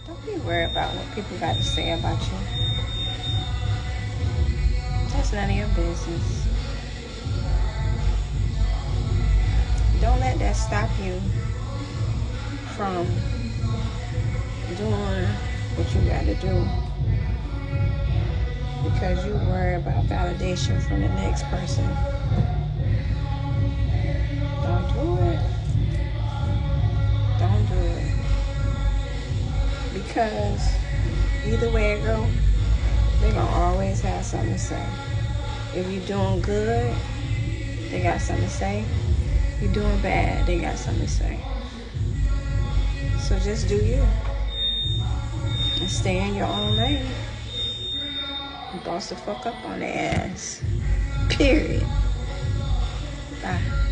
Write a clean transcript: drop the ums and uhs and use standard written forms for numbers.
Don't be worried about what people got to say about you. That's none of your business. Don't let that stop you from doing what you got to do because you worry about validation from the next person. Don't do it. Don't do it. Because either way it go, they're going to always have something to say. If you're doing good, they got something to say. If you're doing bad, they got something to say. So just do you. And stay in your own lane. Boss the fuck up on their ass. Period. Bye.